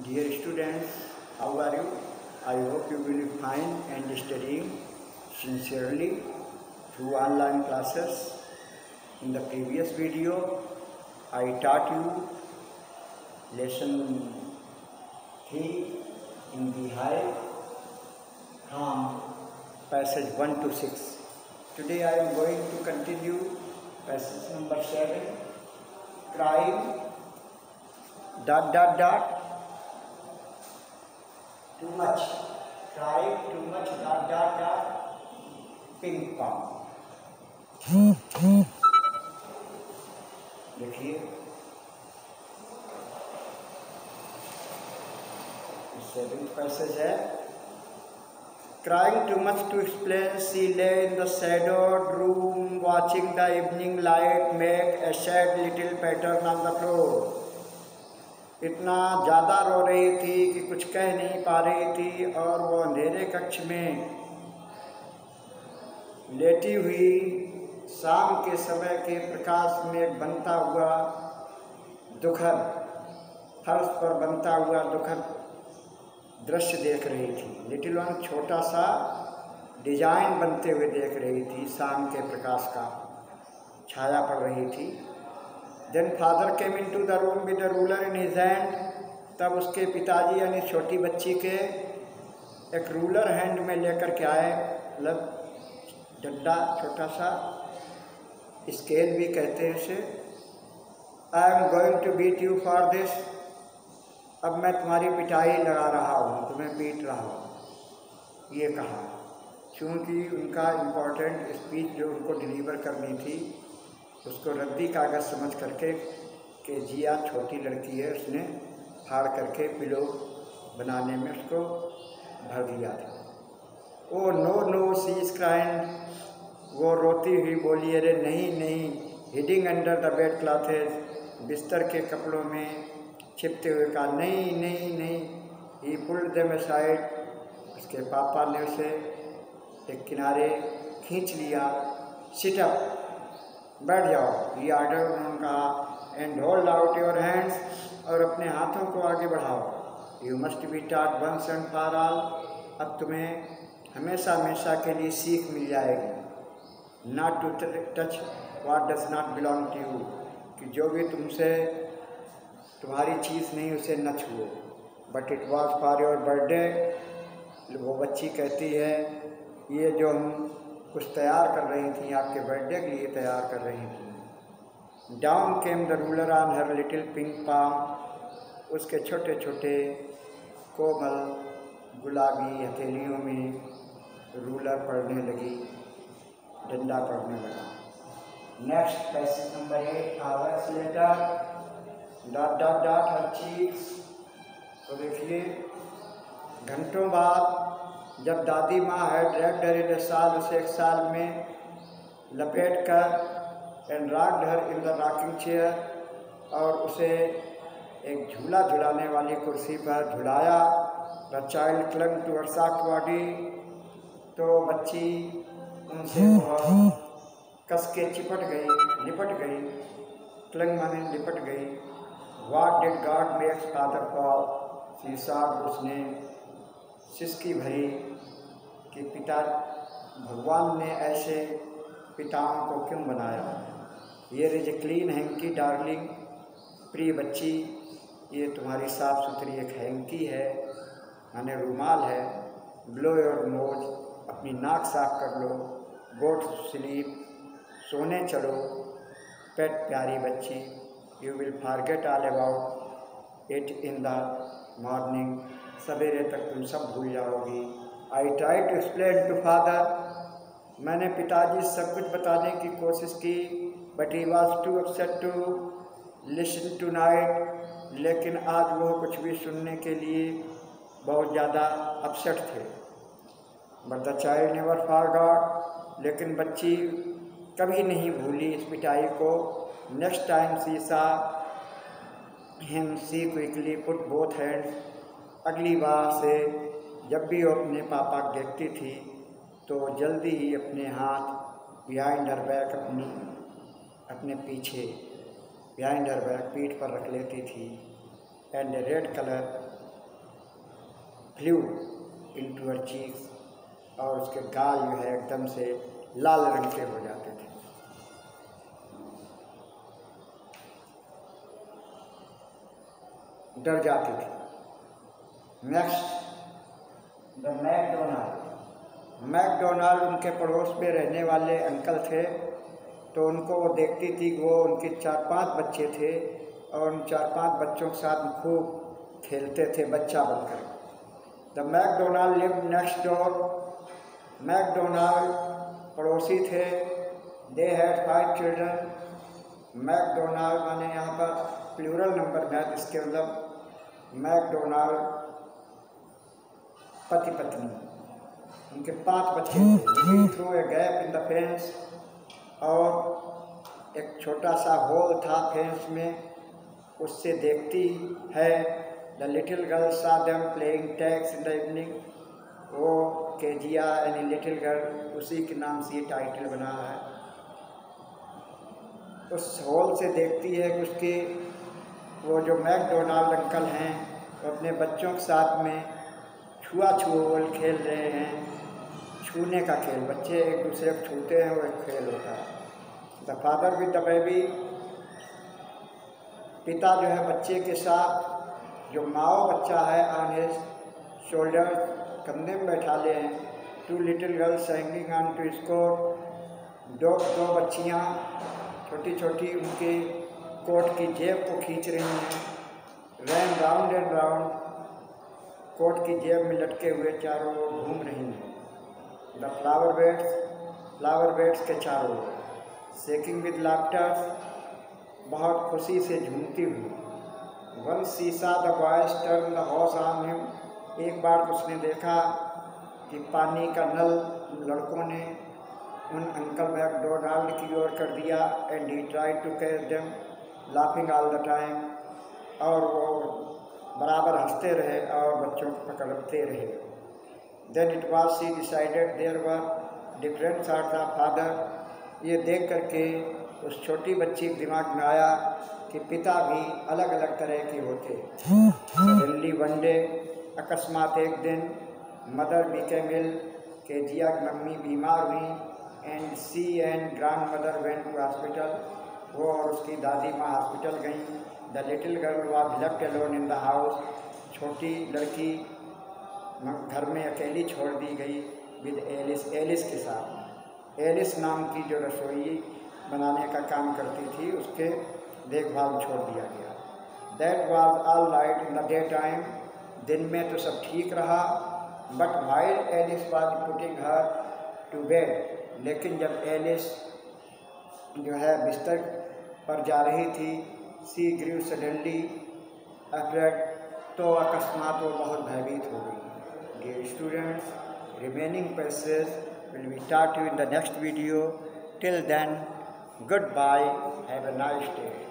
Dear students, how are you? I hope you will be fine and studying sincerely through online classes. In the previous video, I taught you lesson 3 in the high from passage 1 to 6. Today I am going to continue passage number 7, crying, ... too much, crying too much, ... ping pong. देखिए seventh passage है, crying too much to explain, she lay in the shadowed room watching the evening light make a sad little pattern on the floor. इतना ज़्यादा रो रही थी कि कुछ कह नहीं पा रही थी और वो अंधेरे कक्ष में लेटी हुई शाम के समय के प्रकाश में बनता हुआ दुखद, फर्श पर बनता हुआ दुखद दृश्य देख रही थी। लिटिल वन छोटा सा डिजाइन बनते हुए देख रही थी, शाम के प्रकाश का छाया पड़ रही थी। Then father came into the room with the ruler in his hand, तब उसके पिताजी यानी छोटी बच्ची के एक रूलर हैंड में लेकर के आए, मतलब डंडा, छोटा सा स्केल भी कहते हैं इसे। I am going to beat you for this, अब मैं तुम्हारी पिटाई लगा रहा हूँ, तुम्हें पीट रहा हूँ, ये कहा। चूँकि उनका इम्पोर्टेंट स्पीच जो उनको डिलीवर करनी थी उसको रद्दी कागज़ समझ करके कि जिया छोटी लड़की है, उसने फाड़ करके पिलो बनाने में उसको भर दिया था। Oh no no she is crying, वो रोती हुई बोली, अरे नहीं नहीं। Hiding under the bed clothes, बिस्तर के कपड़ों में छिपते हुए कहा, नहीं नहीं नहीं। ही पुल्ड देम असाइड, उसके पापा ने उसे एक किनारे खींच लिया। सिट अप, बैठ जाओ, ये आर्डर उन्होंने कहा। And hold out your hands, और अपने हाथों को आगे बढ़ाओ। You must be taught once and for all, अब तुम्हें हमेशा हमेशा के लिए सीख मिल जाएगी। Not to touch what does not belong to you, कि जो भी तुमसे तुम्हारी चीज़ नहीं उसे न छुओ। But it was for your birthday, वो बच्ची कहती है ये जो हम कुछ तैयार कर रही थी आपके बर्थडे के लिए तैयार कर रही थी। Down came the ruler on her little pink palm, उसके छोटे छोटे कोमल गुलाबी हथेलियों में रूलर पड़ने लगी, डंडा पड़ने लगा। Next passage number 8, hours later, ... हर चीज़। तो देखिए, घंटों बाद जब दादी माँ है ड्रैग्ड हर इन साल, उसे एक साल में लपेट कर, and rocked her in the rocking chair, और उसे एक झूला झुलाने वाली कुर्सी पर झुलाया। The child clung to her soft body, तो बच्ची उनसे बहुत कस के लिपट गई। क्लंग माने लिपट गई। What did God makes father for, she sobbed, उसने सिसकी भरी कि पिता, भगवान ने ऐसे पिताओं को क्यों बनाया। Here is a clean hanky darling, प्रिय बच्ची, ये तुम्हारी साफ़ सुथरी एक हैंकी है, माने रूमाल है। ब्लो योर नोज, अपनी नाक साफ कर लो। गो टू स्लीप, सोने चलो। पेट, प्यारी बच्ची, you will forget all about it in the morning, सवेरे तक तुम सब भूल जाओगी। I try to explain to father, मैंने पिताजी सब कुछ बताने की कोशिश की। But he was too upset to listen tonight, लेकिन आज वो कुछ भी सुनने के लिए बहुत ज़्यादा अपसेट थे। But the child never forgot, लेकिन बच्ची कभी नहीं भूली इस पिटाई को। नेक्स्ट टाइम शी सा him, she quickly put both hands, अगली बार से जब भी वो अपने पापा को देखती थी तो जल्दी ही अपने हाथ बिहाइंड हर बैक, अपने पीछे बिहाइंड हर बैक, पीठ पर रख लेती थी। And red colour flu into her cheeks, और उसके गाल जो है एकदम से लाल रंग के हो जाते थे। डर जाती थी। नेक्स्ट द मैकडोनाल्ड उनके पड़ोस में रहने वाले अंकल थे, तो उनको वो देखती थी कि वो उनके 4-5 बच्चे थे और उन 4-5 बच्चों के साथ खूब खेलते थे बच्चा बनकर। The McDonald live next door. McDonald पड़ोसी थे। They had 5 children. मैकडोनाल्ड माने यहाँ पर प्लूरल नंबर है, इसके मतलब मैकडोनाल्ड पति पत्नी, उनके 5 बच्चे थे। Through a gap in the fence, और एक छोटा सा होल था फेंस में, उससे देखती है। द लिटिल गर्ल सा them playing tags in the evening. वो केजिया यानी लिटिल गर्ल, उसी के नाम से ये टाइटल बना है। उस होल से देखती है कि उसके वो जो मैकडोनाल्ड अंकल हैं वो अपने बच्चों के साथ में छुआ-छुओल खेल रहे हैं। छूने का खेल, बच्चे एक दूसरे को छूते हैं, वो एक खेल होता है। The father with the baby. पिता जो है बच्चे के साथ, जो माओ बच्चा है ऑन हिज शोल्डर, कंधे में बैठा ले हैं। 2 little girls hanging on to score. 2 बच्चियाँ छोटी छोटी उनके कोट की जेब को खींच रही हैं। रैन राउंड एंड राउंड, कोट की जेब में लटके हुए चारों ओर घूम रही हैं। द फ्लावर बेड्स के चारों ओर। शेकिंग विद लाफ्टर, बहुत खुशी से झूमती हुई। वन सीसा the boys turn the horse on him. एक बार उसने देखा कि पानी का नल लड़कों ने उन अंकल मैकडोनाल्ड की ओर कर दिया। And he tried to catch them laughing all the time, और वो बराबर हंसते रहे और बच्चों को पकड़ते रहे। Then it was she decided there were different thoughts of father. ये देख करके उस छोटी बच्ची के दिमाग में आया कि पिता भी अलग अलग तरह के होते। सडनली वन डे, अकस्मात एक दिन, मदर बिकेम इल, केजिया की मम्मी बीमार हुई। And she and grandmother went to hospital. वो और उसकी दादी माँ हॉस्पिटल गई। The little girl was left alone in the house. छोटी लड़की घर में अकेली छोड़ दी गई विद एलिस के साथ। एलिस नाम की जो रसोई बनाने का काम करती थी, उसके देखभाल छोड़ दिया गया। That was all right in the day time. दिन में तो सब ठीक रहा। But while Alice was putting her to bed, लेकिन जब एलिस जो है बिस्तर पर जा रही थी, सी ग्रीव सडनली अफ्रेड, तो अकस्मात वो बहुत भयभीत हो गई। Dear students, remaining passages will be taught you in the next video. Till then, goodbye. Have a nice day.